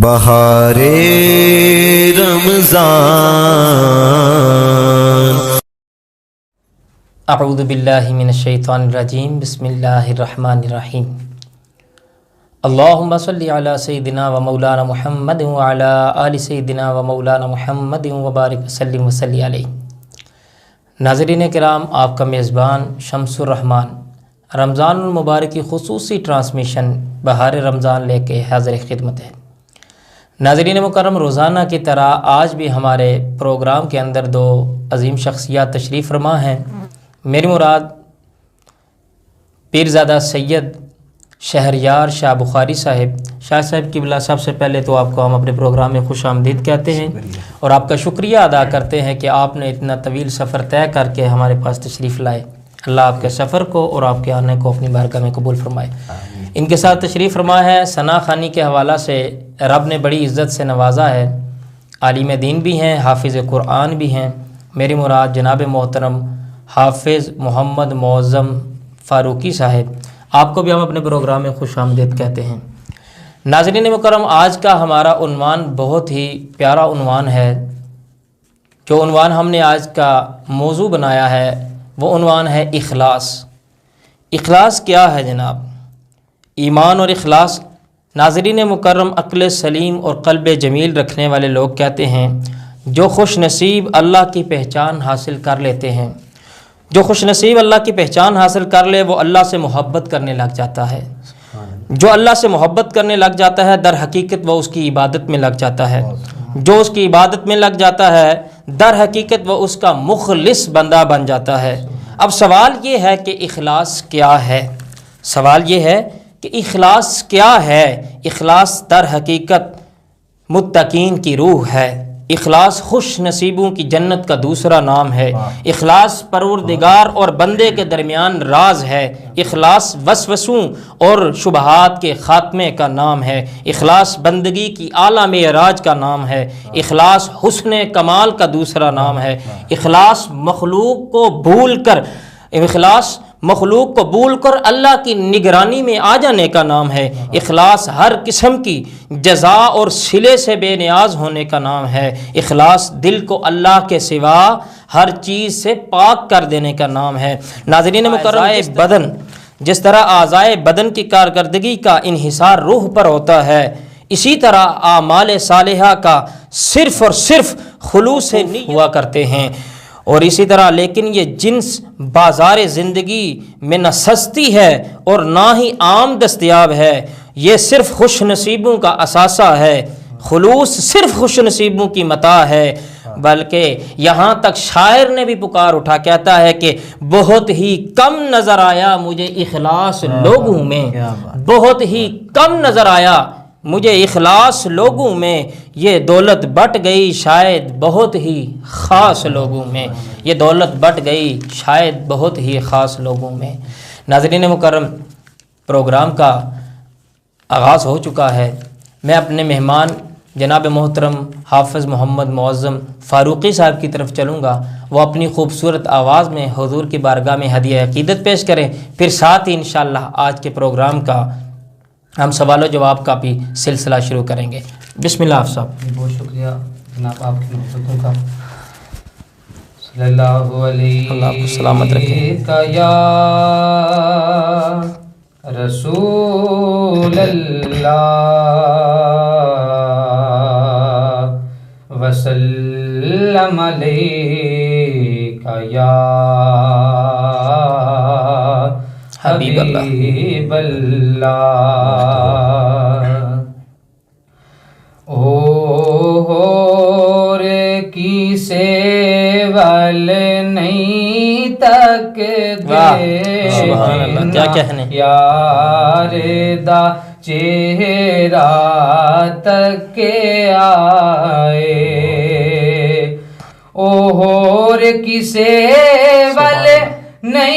بہار رمضان۔ اعوذ باللہ من الشیطان الرجیم، بسم اللہ الرحمن الرحیم۔ اللہم صلی علی سیدنا و مولانا محمد وعلی آل سیدنا و مولانا محمد وبارک وسلم وصلی علیہ۔ ناظرین کرام، آپ کا میزبان شمس الرحمان رمضان المبارک کی خصوصی ٹرانسمیشن بہار رمضان لے کے حاضر خدمت ہے۔ ناظرین مکرم، روزانہ کی طرح آج بھی ہمارے پروگرام کے اندر دو عظیم شخصیات تشریف فرما ہیں۔ میری مراد پیرزادہ سید شہریار شاہ بخاری صاحب۔ شاہ صاحب کی بلا، سب سے پہلے تو آپ کو ہم اپنے پروگرام میں خوش آمدید کہتے ہیں اور آپ کا شکریہ ادا کرتے ہیں کہ آپ نے اتنا طویل سفر طے کر کے ہمارے پاس تشریف لائے۔ اللہ آپ کے سفر کو اور آپ کے آنے کو اپنی بارگاہ میں قبول فرمائے۔ ان کے ساتھ تشریف فرما ہے ثنا خوانی کے حوالہ سے رب نے بڑی عزت سے نوازا ہے، عالم دین بھی ہیں، حافظ قرآن بھی ہیں۔ میری مراد جناب محترم حافظ محمد معظم فاروقی صاحب، آپ کو بھی ہم اپنے پروگرام میں خوش آمدید کہتے ہیں۔ ناظرین مکرم، آج کا ہمارا عنوان بہت ہی پیارا عنوان ہے۔ جو عنوان ہم نے آج کا موضوع بنایا ہے وہ عنوان ہے اخلاص۔ اخلاص کیا ہے جناب؟ ایمان اور اخلاص، ناظرین مکرم، عقل سلیم اور قلب جمیل رکھنے والے لوگ کہتے ہیں جو خوش نصیب اللہ کی پہچان حاصل کر لیتے ہیں، جو خوش نصیب اللہ کی پہچان حاصل کر لے وہ اللہ سے محبت کرنے لگ جاتا ہے۔ جو اللہ سے محبت کرنے لگ جاتا ہے در حقیقت وہ اس کی عبادت میں لگ جاتا ہے۔ جو اس کی عبادت میں لگ جاتا ہے در حقیقت وہ اس کا مخلص بندہ بن جاتا ہے۔ اب سوال یہ ہے کہ اخلاص کیا ہے؟ سوال یہ ہے کہ اخلاص کیا ہے؟ اخلاص در حقیقت متقین کی روح ہے۔ اخلاص خوش نصیبوں کی جنت کا دوسرا نام ہے۔ اخلاص پروردگار اور بندے کے درمیان راز ہے۔ اخلاص وسوسوں اور شبہات کے خاتمے کا نام ہے۔ اخلاص بندگی کی اعلیٰ معراج کا نام ہے۔ اخلاص حسن کمال کا دوسرا نام ہے۔ اخلاص مخلوق کو بھول کر اللہ کی نگرانی میں آ جانے کا نام ہے۔ اخلاص ہر قسم کی جزا اور صلے سے بے نیاز ہونے کا نام ہے۔ اخلاص دل کو اللہ کے سوا ہر چیز سے پاک کر دینے کا نام ہے۔ ناظرین مکرم، جس طرح اعضائے بدن کی کارکردگی کا انحصار روح پر ہوتا ہے، اسی طرح اعمال صالحہ کا صرف اور صرف خلوص سے نیت ہوا کرتے ہیں۔ اور اسی طرح لیکن یہ جنس بازار زندگی میں نہ سستی ہے اور نہ ہی عام دستیاب ہے۔ یہ صرف خوش نصیبوں کا اثاثہ ہے۔ خلوص صرف خوش نصیبوں کی متاع ہے، بلکہ یہاں تک شاعر نے بھی پکار اٹھا کہتا ہے کہ بہت ہی کم نظر آیا مجھے اخلاص لوگوں میں، بہت ہی کم نظر آیا مجھے اخلاص لوگوں میں، یہ دولت بٹ گئی شاید بہت ہی خاص لوگوں میں، یہ دولت بٹ گئی شاید بہت ہی خاص لوگوں میں۔ ناظرین مکرم، پروگرام کا آغاز ہو چکا ہے۔ میں اپنے مہمان جناب محترم حافظ محمد معظم فاروقی صاحب کی طرف چلوں گا، وہ اپنی خوبصورت آواز میں حضور کی بارگاہ میں ہدیہ عقیدت پیش کریں، پھر ساتھ ہی انشاءاللہ آج کے پروگرام کا ہم سوال و جواب کا بھی سلسلہ شروع کریں گے۔ بسم اللہ آپ صاحب۔ بہت شکریہ جناب آپ کی محبتوں کا۔ صلی اللہ علیہ اللہ آپ کو سلامت رکھے۔ یا رسول اللہ وسلم علیک یا حبیب اللہ۔ اور کسے ول نہیں تک سبحان اللہ، کیا کہنے، یار دا چہرہ تک کے آئے، اور کسے ول نہیں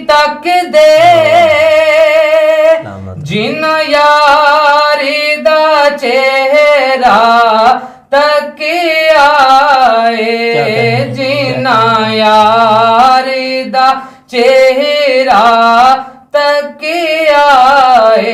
تک دے جن یار دا چہرہ تک آئے، جن یار دا چہرہ تک آئے،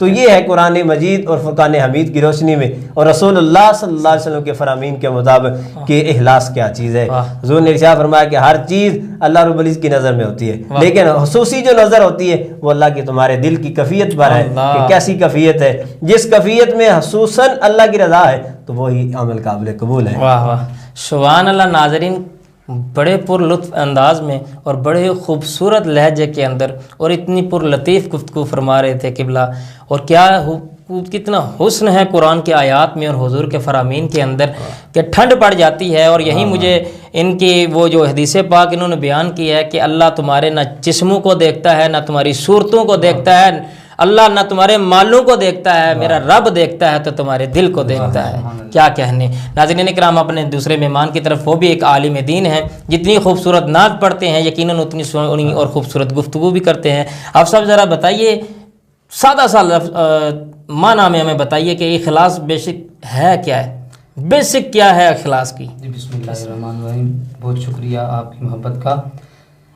تو یہ ہے قرآن مجید اور فرقان حمید کی روشنی میں اور رسول اللہ صلی اللہ علیہ وسلم کے فرامین کے مطابق کہ اخلاص کیا چیز ہے. حضور نے ارشاد فرمایا کہ ہر چیز اللہ رب العزت کی نظر میں ہوتی ہے، لیکن خصوصی جو نظر ہوتی ہے وہ اللہ کی تمہارے دل کی کیفیت پر ہے کہ کیسی کیفیت ہے. جس کیفیت میں خصوصاً اللہ کی رضا ہے تو وہی عمل قابل قبول ہے. واہ واہ سبحان اللہ. ناظرین بڑے پر لطف انداز میں اور بڑے خوبصورت لہجے کے اندر اور اتنی پر لطیف گفتگو فرما رہے تھے قبلہ، اور کتنا حسن ہے قرآن کے آیات میں اور حضور کے فرامین کے اندر کہ ٹھنڈ پڑ جاتی ہے. اور یہی مجھے ان کی وہ جو حدیث پاک انہوں نے بیان کی ہے کہ اللہ تمہارے نہ جسموں کو دیکھتا ہے، نہ تمہاری صورتوں کو دیکھتا ہے، اللہ نہ تمہارے مالوں کو دیکھتا ہے، میرا رب دیکھتا ہے تو تمہارے دل کو دیکھتا ہے. کیا کہنے. ناظرین اکرام اپنے دوسرے مہمان کی طرف، وہ بھی ایک عالم دین ہے، جتنی خوبصورت نعت پڑھتے ہیں یقیناً اتنی سونی اور خوبصورت گفتگو بھی کرتے ہیں. آپ سب ذرا بتائیے سادہ سا معنی میں ہمیں بتائیے کہ اخلاص بیسک ہے کیا ہے، بیسک کیا ہے اخلاص کی. جی بسم اللہ الرحمن الرحیم. بہت شکریہ آپ کی محبت کا.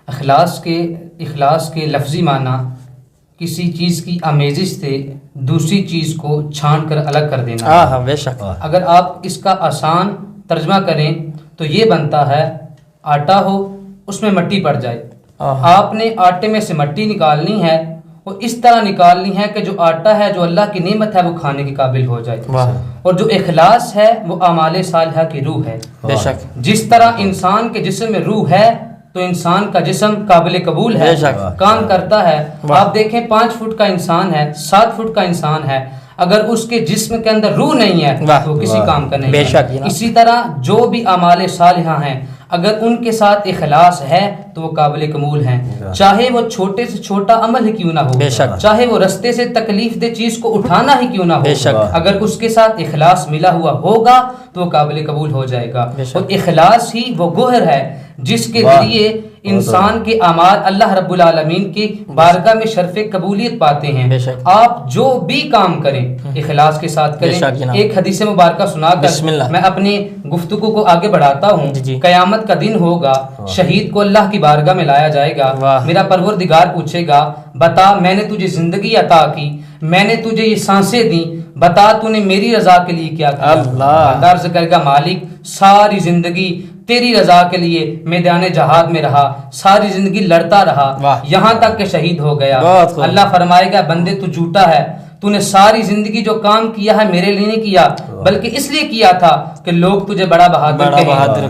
اخلاص کے لفظی معنی کسی چیز کی آمیزش سے دوسری چیز کو چھان کر الگ کر دینا. ہاں بے شک. اگر آپ اس کا آسان ترجمہ کریں تو یہ بنتا ہے آٹا ہو اس میں مٹی پڑ جائے، آپ نے آٹے میں سے مٹی نکالنی ہے اور اس طرح نکالنی ہے کہ جو آٹا ہے جو اللہ کی نعمت ہے وہ کھانے کے قابل ہو جائے. اور جو اخلاص ہے وہ اعمال صالحہ کی روح ہے. بے شک. جس طرح انسان کے جسم میں روح ہے تو انسان کا جسم قابل قبول ہے، کام کرتا ہے. آپ دیکھیں 5 فٹ کا انسان ہے، 7 فٹ کا انسان ہے، اگر اس کے جسم کے اندر روح نہیں ہے تو وہ کسی کام کا نہیں ہے. اسی طرح جو بھی اعمال صالحہ ہیں اگر ان کے ساتھ اخلاص ہے تو وہ قابل قبول ہیں، چاہے وہ چھوٹے سے چھوٹا عمل ہی کیوں نہ ہو، چاہے وہ رستے سے تکلیف دہ چیز کو اٹھانا ہی کیوں نہ ہو، اگر اس کے ساتھ اخلاص ملا ہوا ہوگا تو وہ قابل قبول ہو جائے گا. اور اخلاص ہی وہ گوہر ہے جس کے ذریعے انسان کے اعمال اللہ رب العالمین کی بارگاہ میں شرف قبولیت پاتے ہیں. آپ جو بھی کام کریں اخلاص کے ساتھ کریں. ایک حدیث مبارکہ سنا کر میں اپنی گفتگو کو آگے بڑھاتا ہوں. قیامت کا دن ہوگا، شہید کو اللہ کی بارگاہ میں لایا جائے گا. میرا پروردگار پوچھے گا بتا میں نے تجھے زندگی عطا کی، میں نے تجھے یہ سانسیں دیں، بتا تو نے میری رضا کے لیے کیا کیا. بندہ عرض کرے گا مالک ساری زندگی تیری رضا کے لیے میدان جہاد میں رہا، ساری زندگی لڑتا رہا یہاں تک کہ شہید ہو گیا. اللہ فرمائے گا بندے تو جھوٹا ہے، تو نے ساری زندگی جو کام کیا ہے میرے لیے نہیں کیا بلکہ اس لیے کیا تھا کہ لوگ تجھے بڑا بہادر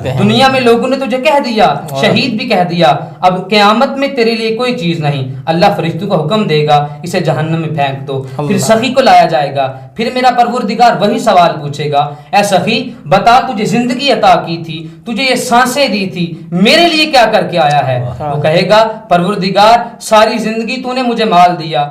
کہیں. دنیا میں لوگوں نے تجھے کہہ دیا، شہید بھی کہہ دیا، اب قیامت میں تیرے لیے کوئی چیز نہیں. اللہ فرشتوں کو حکم دے گا اسے جہنم میں پھینک دو. پھر سخی کو لایا جائے گا، پھر میرا پروردگار وہی سوال پوچھے گا اے سخی بتا تجھے زندگی عطا کی تھی، تجھے یہ سانسیں دی تھی، میرے لیے کیا کر کے آیا ہے؟ وہ کہے گا پروردگار ساری زندگی تو نے مجھے مال دیا،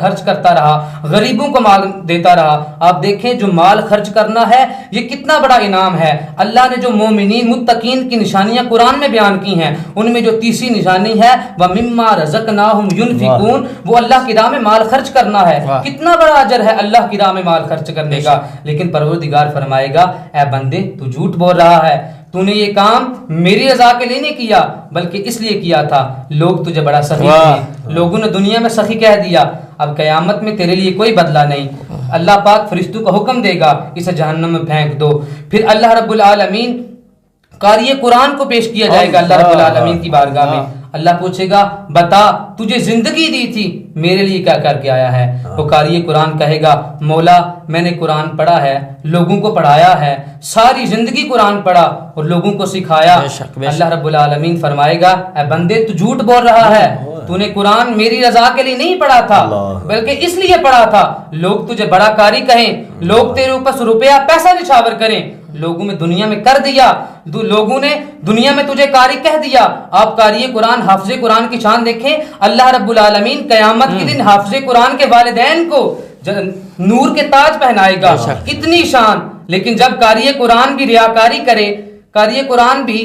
خرچ کرتا رہا، غریبوں کو مال دیتا رہا. آپ دیکھیں جو مال خرچ کرنا ہے یہ کتنا بڑا انعام ہے. اللہ نے جو مومنین متقین کی نشانیاں قرآن میں بیان کی ہیں ان میں جو تیسری نشانی ہے وَمِمَّا رَزَقْنَاهُمْ يُنْفِقُونَ، وہ اللہ کی راہ میں مال خرچ کرنا ہے. کتنا بڑا اجر ہے اللہ کی راہ میں مال خرچ کرنے کا. لیکن پروردگار فرمائے گا اے بندے تو جھوٹ بول رہا ہے، تو نے یہ کام میری رضا کے لیے نہیں کیا بلکہ اس لیے کیا تھا لوگ تجھے بڑا سخی کہیں، لوگوں نے دنیا میں سخی کہہ دیا، اب قیامت میں تیرے لیے کوئی بدلہ نہیں. اللہ پاک فرشتوں کو حکم دے گا اسے جہنم میں پھینک دو. پھر اللہ رب العالمین قاری قرآن کو پیش کیا جائے گا اللہ رب العالمین کی بارگاہ میں. اللہ پوچھے گا بتا تجھے زندگی دی تھی میرے لیے کیا کر کے آیا ہے؟ وہ قاری قرآن کہے گا مولا میں نے قرآن پڑھا ہے، لوگوں کو پڑھایا ہے، ساری زندگی قرآن پڑھا اور لوگوں کو سکھایا. اللہ رب العالمین فرمائے گا اے بندے تو جھوٹ بول رہا ہے، تو نے قرآن میری رضا کے لیے نہیں پڑھا تھا بلکہ اس لیے پڑھا تھا لوگ تجھے بڑا قاری کہیں، لوگ تیرے اوپر روپیہ پیسہ نچھاور کریں. لوگوں میں دنیا میں کر دیا، لوگوں نے دنیا میں تجھے قاری کہہ دیا. آپ قاری قرآن حافظ قرآن کی شان دیکھیں. اللہ رب العالمین قیامت کے دن حافظ قرآن کے والدین کو نور کے تاج پہنائے گا، اتنی شان. لیکن جب قاری قرآن بھی ریاکاری کرے، قاری قرآن بھی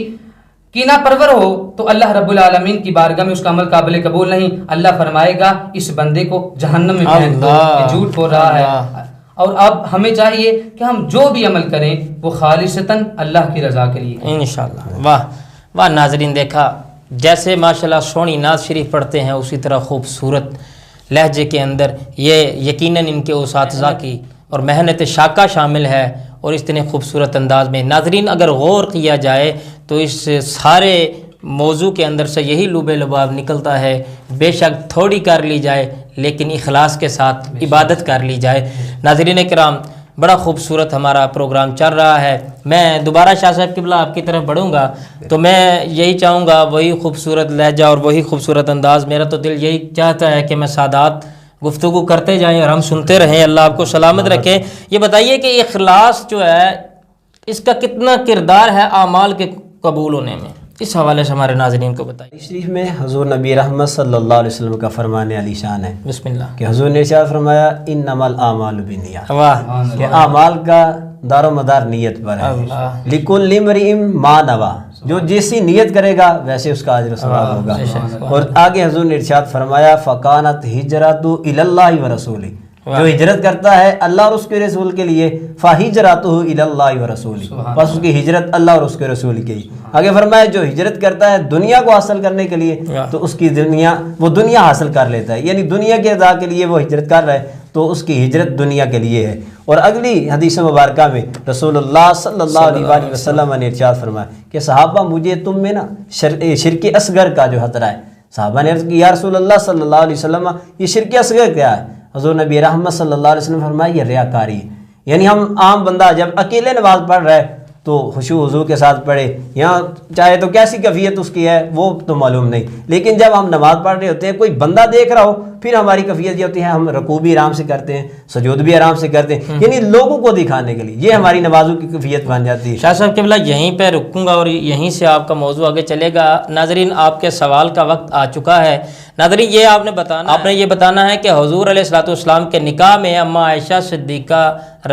کینہ پرور ہو تو اللہ رب العالمین کی بارگاہ میں اس کا عمل قابل قبول نہیں. اللہ فرمائے گا اس بندے کو جہنم میں پھینک دو، یہ جھوٹ بول رہا ہے. اور اب ہمیں چاہیے کہ ہم جو بھی عمل کریں وہ خالصتاً اللہ کی رضا کے لیے انشاءاللہ. واہ واہ ناظرین، دیکھا جیسے ماشاءاللہ سونی ناز شریف پڑھتے ہیں اسی طرح خوبصورت لہجے کے اندر، یہ یقیناً ان کے اساتذہ کی اور محنت شاقہ شامل ہے، اور اس اتنے خوبصورت انداز میں ناظرین اگر غور کیا جائے تو اس سارے موضوع کے اندر سے یہی لب لباب نکلتا ہے، بے شک تھوڑی کر لی جائے لیکن اخلاص کے ساتھ عبادت کر لی جائے۔ ناظرین کرام، بڑا خوبصورت ہمارا پروگرام چل رہا ہے۔ میں دوبارہ شاہ صاحب قبلہ آپ کی طرف بڑھوں گا تو میں یہی چاہوں گا، وہی خوبصورت لہجہ اور وہی خوبصورت انداز، میرا تو دل یہی چاہتا ہے کہ میں سادات گفتگو کرتے جائیں اور ہم سنتے رہیں۔ اللہ آپ کو سلامت رکھیں۔ یہ بتائیے کہ اخلاص جو ہے اس کا کتنا کردار ہے اعمال کے قبول ہونے میں، اس حوالے سے ہمارے ناظرین کو بتائیے۔ شریف میں حضور نبی رحمت صلی اللہ علیہ وسلم کا فرمان علی شان ہے، بسم اللہ، کہ حضور نے ارشاد فرمایا انما الاعمال بالنیات، واہ، کہ اعمال کا دار و مدار نیت پر ہے۔ لکل امرئ ما نوی، جو جیسی نیت کرے گا ویسے اس کا اجر و ثواب ہوگا۔ اور آگے حضور نے ارشاد فرمایا فکانت ہجرتہ الی اللہ ورسولہ، جو ہجرت کرتا ہے اللہ اور اس کے رسول کے لیے، فہجرتہ الی اللہ ورسولہ، بس اس کی ہجرت اللہ اور اس کے رسول کی۔ آگے فرمایا جو ہجرت کرتا ہے دنیا کو حاصل کرنے کے لیے تو اس کی وہ دنیا حاصل کر لیتا ہے، یعنی دنیا کے رضا کے لیے وہ ہجرت کر رہا ہے تو اس کی ہجرت دنیا کے لیے ہے۔ اور اگلی حدیث مبارکہ میں رسول اللہ صلی اللہ علیہ وسلم نے ارشاد فرمایا کہ صحابہ مجھے تم میں نا شرک اصغر کا جو خطرہ ہے۔ صحابہ نے عرض کی یا رسول اللہ صلی اللہ علیہ وسلم یہ شرک اصغر کیا ہے؟ حضور نبی رحمت صلی اللہ علیہ وسلم فرمایا یہ ریاکاری ہے، یعنی ہم عام بندہ جب اکیلے نماز پڑھ رہا ہے تو خشوع وضو کے ساتھ پڑھے، یہاں چاہے تو کیسی کیفیت اس کی ہے وہ تو معلوم نہیں، لیکن جب ہم نماز پڑھ رہے ہوتے ہیں کوئی بندہ دیکھ رہا ہو پھر ہماری کیفیت یہ ہوتی ہے ہم رکوع بھی آرام سے کرتے ہیں، سجود بھی آرام سے کرتے ہیں، یعنی لوگوں کو دکھانے کے لیے، یہ ہماری نمازوں کی کیفیت بن جاتی ہے۔ شاہ صاحب قبلہ یہیں پہ رکوں گا اور یہیں سے آپ کا موضوع آگے چلے گا۔ ناظرین آپ کے سوال کا وقت آ چکا ہے۔ ناظرین یہ آپ نے یہ بتانا ہے کہ حضور علیہ الصلوۃ والسلام کے نکاح میں اما عائشہ صدیقہ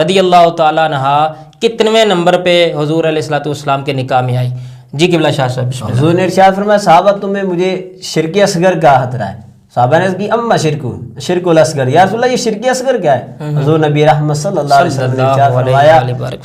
رضی اللہ تعالیٰ عنہا کتنویں نمبر پہ حضور علیہ الصلوۃ والسلام کے نکاح میں آئی؟ جی قبلہ شاہ صاحب بسم اللہ۔ حضور نے ارشاد فرمایا صحابہ تمہیں مجھے شرک اصغر کا خطرہ ہے۔ صحابہ نے کی اما شرک الاصغر، یا رسول اللہ یہ شرک اصغر کیا ہے؟ حضور نبی رحمت صلی اللہ علیہ وسلم نے ارشاد فرمایا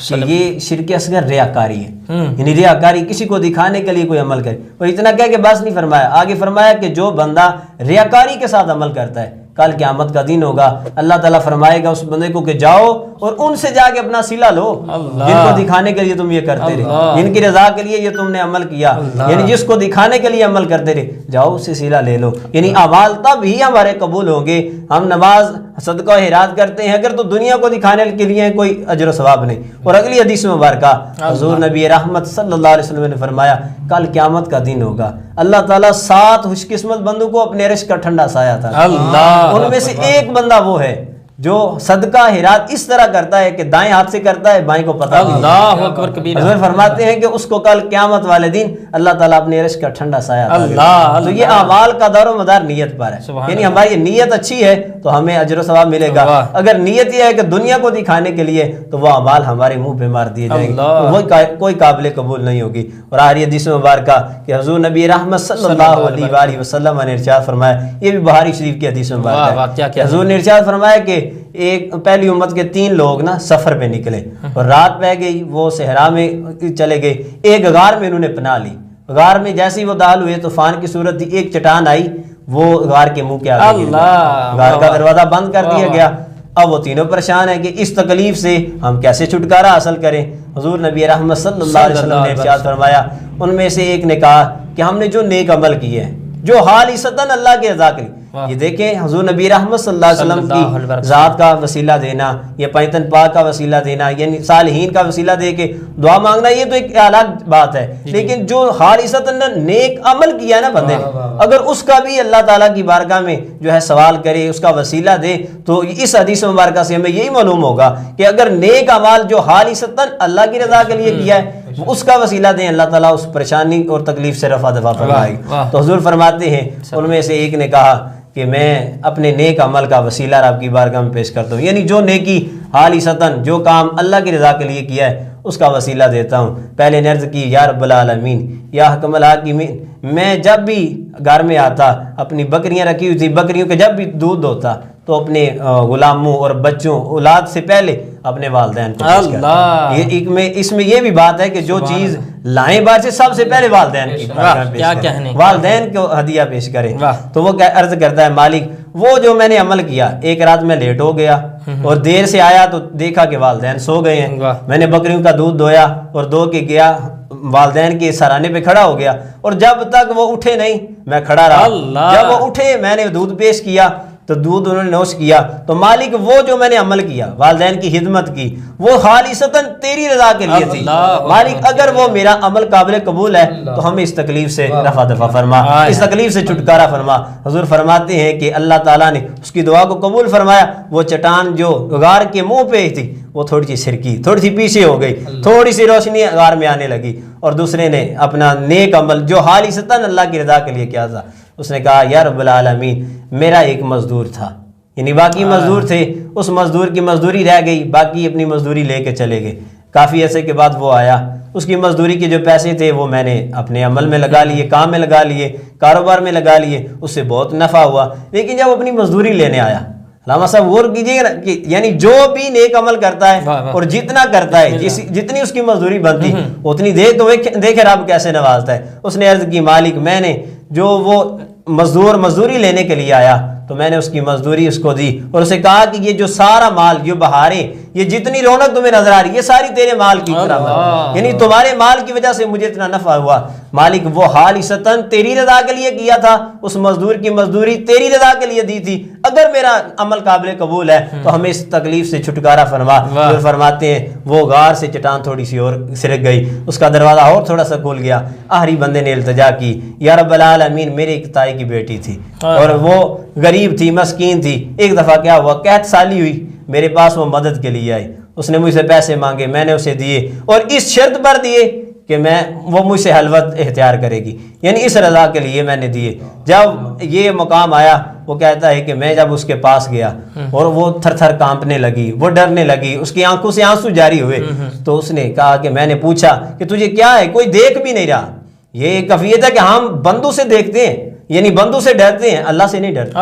کہ یہ شرک اصغر ریاکاری ہے، یعنی ریاکاری کسی کو دکھانے کے لیے کوئی عمل کرے، اور اتنا کہہ کے بس نہیں فرمایا، آگے فرمایا کہ جو بندہ ریاکاری کے ساتھ عمل کرتا ہے کل قیامت کا دن ہوگا، اللہ تعالیٰ فرمائے گا اس بندے کو کہ جاؤ اور ان سے جا کے اپنا صلہ لو جن کو دکھانے کے لیے تم یہ کرتے رہے، جن کی رضا کے لیے یہ تم نے عمل کیا، یعنی جس کو دکھانے کے لیے عمل کرتے رہے جاؤ اس سے صلہ لے لو، یعنی اعمال تب ہی ہمارے قبول ہوں گے۔ ہم نماز صدقہ و خیرات کرتے ہیں اگر تو دنیا کو دکھانے کے لیے کوئی اجر و ثواب نہیں۔ اور اگلی حدیث مبارکہ حضور نبی رحمت صلی اللہ علیہ وسلم نے فرمایا کل قیامت کا دن ہوگا، اللہ تعالیٰ 7 خوش قسمت بندوں کو اپنے عرش کا ٹھنڈا سایہ تھا، ان میں سے ایک بندہ وہ ہے جو صدقہ خیرات اس طرح کرتا ہے کہ دائیں ہاتھ سے کرتا ہے بائیں کو پتہ نہیں۔ اللہ اکبر کبیرہ۔ حضور فرماتے ہیں کہ اس کو کل قیامت والے دن اللہ تعالیٰ اپنے عرش کا ٹھنڈا سایہ عطا، تو یہ اعمال کا دار و مدار نیت پر ہے، یعنی ہماری نیت اچھی ہے تو ہمیں اجر و ثواب ملے گا، اگر نیت یہ ہے کہ دنیا کو دکھانے کے لیے تو وہ اعمال ہمارے منہ پہ مار دیے جائیں گے، وہ کوئی قابل قبول نہیں ہوگی۔ اور آخری حدیث مبارکہ کہ حضور نبی رحمت صلی اللہ علیہ وآلہ وسلم نے ارشاد فرمایا، یہ بھی بخاری شریف کی حدیث مبارکہ ہے، حضور نے ارشاد فرمایا کہ ایک پہلی امت کے 3 لوگ نا سفر پہ نکلے اور رات پہ گئی، وہ صحرا میں چلے گئے، ایک غار میں انہوں نے پناہ لی، غار میں جیسے ہی وہ داخل ہوئے طوفان کی صورت تھی، ایک چٹان آئی وہ غار کے منہ کے آگے گر گئی، غار کا دروازہ بند کر دیا گیا۔ اب وہ تینوں پریشان ہیں کہ اس تکلیف سے ہم کیسے چھٹکارا حاصل کریں۔ حضور نبی رحمت صلی اللہ علیہ وسلم نے ارشاد فرمایا، ان میں سے ایک نے کہا کہ ہم نے جو نیک عمل کیے ہیں جو خالصتاً اللہ کے رضا کے لیے، یہ دیکھیں حضور نبی رحمت صلی اللہ علیہ وسلم کی ذات کا وسیلہ دینا، یہ پیتن پاک کا وسیلہ دینا، یعنی صالحین کا وسیلہ دے کے دعا مانگنا، یہ تو ایک الگ بات ہے، لیکن جو خالصتاً نیک عمل کیا نا بندے نے، اگر اس کا بھی اللہ تعالیٰ کی بارگاہ میں جو ہے سوال کرے، اس کا وسیلہ دے، تو اس حدیث مبارکہ سے ہمیں یہی معلوم ہوگا کہ اگر نیک اعمال جو خالصتاً اللہ کی رضا کے لیے کیا ہے اس کا وسیلہ دیں، اللہ تعالیٰ اس پریشانی اور تکلیف سے رفع دفع فرمائے گا۔ تو حضور فرماتے ہیں ان میں سے ایک نے کہا کہ میں اپنے نیک عمل کا وسیلہ آپ کی بارگاہ میں پیش کرتا ہوں، یعنی جو نیکی خالصتاً جو کام اللہ کی رضا کے لیے کیا ہے اس کا وسیلہ دیتا ہوں۔ پہلے نے عرض کی یا رب العالمین یا حکم الحاکمین، میں جب بھی گھر میں آتا اپنی بکریاں رکھی ہوئی تھی، بکریوں کے جب بھی دودھ ہوتا تو اپنے غلاموں اور بچوں اولاد سے پہلے اپنے والدین کو پیش کرتا۔ اس میں یہ بھی بات ہے کہ جو چیز لائیں باہر سے سب سے پہلے والدین کی پیش کریں، والدین کو ہدیہ پیش کریں۔ تو وہ عرض کرتا ہے مالک وہ جو میں نے عمل کیا، ایک رات میں لیٹ ہو گیا اور دیر سے آیا تو دیکھا کہ والدین سو گئے ہیں، میں نے بکریوں کا دودھ دویا اور دو کے گیا والدین کے سرانے پہ کھڑا ہو گیا، اور جب تک وہ اٹھے نہیں میں کھڑا رہا، جب وہ اٹھے میں نے دودھ پیش کیا تو دودھ انہوں نے نوش کیا، تو مالک وہ جو میں نے عمل کیا، والدین کی خدمت کی، وہ خالصتاً تیری رضا کے لیے تھی، مالک اگر وہ میرا عمل قابل قبول ہے تو ہمیں اس تکلیف سے رفع دفع فرما، اس تکلیف سے چھٹکارا فرما۔ حضور فرماتے ہیں کہ اللہ تعالیٰ نے اس کی دعا کو قبول فرمایا، وہ چٹان جو غار کے منہ پہ تھی وہ تھوڑی سی سرکی، تھوڑی سی پیچھے ہو گئی، تھوڑی سی روشنی غار میں آنے لگی، اور دوسرے نے اپنا نیک عمل جو خالصتاً اللہ کی رضا کے لیے کیا تھا، اس نے کہا یا رب العالمین میرا ایک مزدور تھا، یعنی باقی مزدور تھے، اس مزدور کی مزدوری رہ گئی، باقی اپنی مزدوری لے کے چلے گئے، کافی عرصے کے بعد وہ آیا، اس کی مزدوری کے جو پیسے تھے وہ میں نے اپنے عمل میں لگا لیے، کام میں لگا لیے، کاروبار میں لگا لیے، اس سے بہت نفع ہوا، لیکن جب اپنی مزدوری لینے آیا، علامہ صاحب غور کیجیے گا کہ یعنی جو بھی نیک عمل کرتا ہے اور جتنا کرتا ہے، جتنی اس کی مزدوری بنتی اتنی دے، تو دیکھے رب کیسے نوازتا ہے۔ اس نے عرض کی مالک میں نے جو وہ مزدوری لینے کے لیے آیا تو میں نے اس کی مزدوری اس کو دی، اور اسے کہا کہ یہ جو سارا مال، یہ بہاریں، یہ جتنی رونق تمہیں نظر آ رہی یہ ساری تیرے مال کی کرامت، یعنی تمہارے مال کی وجہ سے مجھے اتنا نفع ہوا۔ مالک وہ خالصتاً تیری رضا کے لیے کیا تھا، اس مزدور کی مزدوری تیری رضا کے لیے دی تھی، اگر میرا عمل قابل قبول ہے تو ہمیں اس تکلیف سے چھٹکارا فرما۔ پھر فرماتے ہیں وہ غار سے چٹان تھوڑی سی اور سرک گئی، اس کا دروازہ اور تھوڑا سا کھل گیا، آخری بندے نے التجا کی یا رب العالمین میرے ایک تائی کی بیٹی تھی اور وہ غریب تھی، مسکین تھی، ایک دفعہ کیا ہوا قحط سالی ہوئی، میرے پاس وہ مدد کے لیے آئی، اس نے مجھ سے پیسے مانگے، میں نے اسے دیے، اور اس شرط پر دیے کہ وہ مجھ سے حلوت اختیار کرے گی، یعنی اس رضا کے لیے میں نے دیے۔ جب یہ مقام آیا وہ کہتا ہے کہ میں جب اس کے پاس گیا اور وہ تھر تھر کانپنے لگی، وہ ڈرنے لگی، اس کی آنکھوں سے آنسو جاری ہوئے، تو اس نے کہا کہ میں نے پوچھا کہ تجھے کیا ہے، کوئی دیکھ بھی نہیں رہا۔ یہ کیفیت ہے کہ ہم بندوں سے دیکھتے ہیں، یعنی بندوں سے ڈرتے ہیں، اللہ سے نہیں ڈرتے،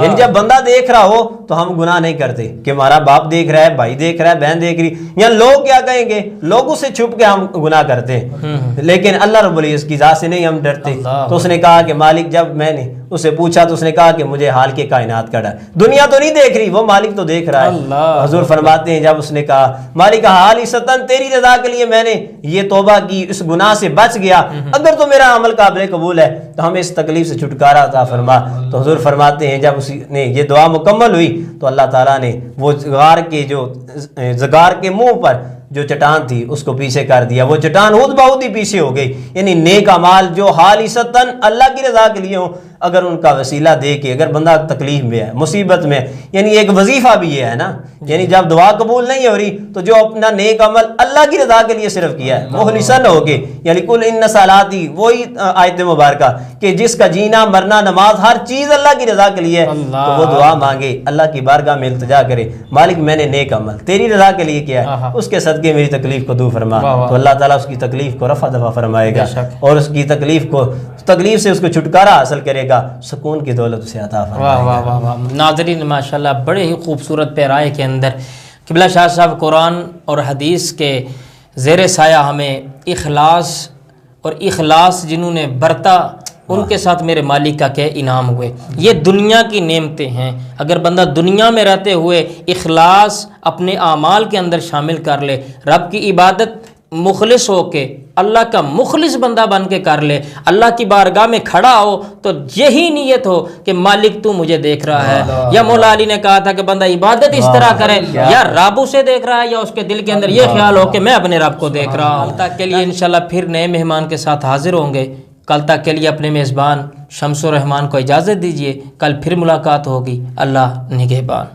یعنی جب بندہ دیکھ رہا ہو تو ہم گناہ نہیں کرتے کہ ہمارا باپ دیکھ رہا ہے، بھائی دیکھ رہا ہے، بہن دیکھ رہی، یا لوگ کیا کہیں گے، لوگوں سے چھپ کے ہم گناہ کرتے ہیں، لیکن اللہ رب العزت کی ذات سے نہیں ہم ڈرتے۔ تو اس نے کہا کہ مالک جب میں نے اسے پوچھا تو اس نے کہا کہ مجھے حال کے کائنات کا ڈر، دنیا تو نہیں دیکھ رہی، وہ مالک تو دیکھ رہا ہے۔ حضور فرماتے ہیں جب اس نے کہا مالک خالصتاً تیری رضا کے لیے میں نے یہ توبہ کی، اس گناہ سے بچ گیا، اگر تو میرا عمل قابل قبول ہے تو ہمیں اس تکلیف سے چھٹکارا عطا فرما۔ تو حضور فرماتے ہیں جب اس نے یہ دعا مکمل ہوئی تو اللہ تعالیٰ نے وہ غار کے منہ پر جو چٹان تھی اس کو پیچھے کر دیا، وہ چٹان خود بہت ہی پیچھے ہو گئی، یعنی نیک اعمال جو خالصتاً اللہ کی رضا کے لیے ہوں، اگر ان کا وسیلہ دے کے اگر بندہ تکلیف میں ہے، مصیبت میں، یعنی ایک وظیفہ بھی یہ ہے نا، یعنی جب دعا قبول نہیں ہو رہی تو جو اپنا نیک عمل اللہ کی رضا کے لیے صرف کیا ہے مخلصاً ہو کے، یعنی کل ان صلاتی، وہی آیت مبارکہ کہ جس کا جینا مرنا نماز ہر چیز اللہ کی رضا کے لیے، تو وہ دعا مانگے، اللہ کی بارگاہ میں التجا کرے، مالک میں نے نیک عمل تیری رضا کے لیے کیا ہے، اس کے صدقے میری تکلیف کو دور فرما، تو اللہ تعالیٰ اس کی تکلیف کو رفع دفع فرمائے گا اور اس کی تکلیف سے اس کو چھٹکارا حاصل کرے گا، سکون کی دولت اسے عطا فرمائے گا۔ واہ واہ واہ، ناظرین ماشاءاللہ بڑے ہی خوبصورت پیرائے کے اندر قبلہ شاہ صاحب قرآن اور حدیث کے زیر سایہ ہمیں اخلاص جنہوں نے برتا ان کے ساتھ میرے مالک کا کیا انعام ہوئے۔ یہ دنیا کی نعمتیں ہیں، اگر بندہ دنیا میں رہتے ہوئے اخلاص اپنے اعمال کے اندر شامل کر لے، رب کی عبادت مخلص ہو کے اللہ کا مخلص بندہ بن کے کر لے، اللہ کی بارگاہ میں کھڑا ہو تو یہی نیت ہو کہ مالک تو مجھے دیکھ رہا ہے، یا مولا علی نے کہا تھا کہ بندہ عبادت اس طرح کرے یا رب اسے دیکھ رہا ہے، یا اس کے دل کے اندر یہ خیال ہو کہ میں اپنے رب کو دیکھ رہا ہوں۔ کل تک کے لیے انشاءاللہ پھر نئے مہمان کے ساتھ حاضر ہوں گے، کل تک کے لیے اپنے میزبان شمس الرحمان کو اجازت دیجیے، کل پھر ملاقات ہوگی، اللہ نگہبان۔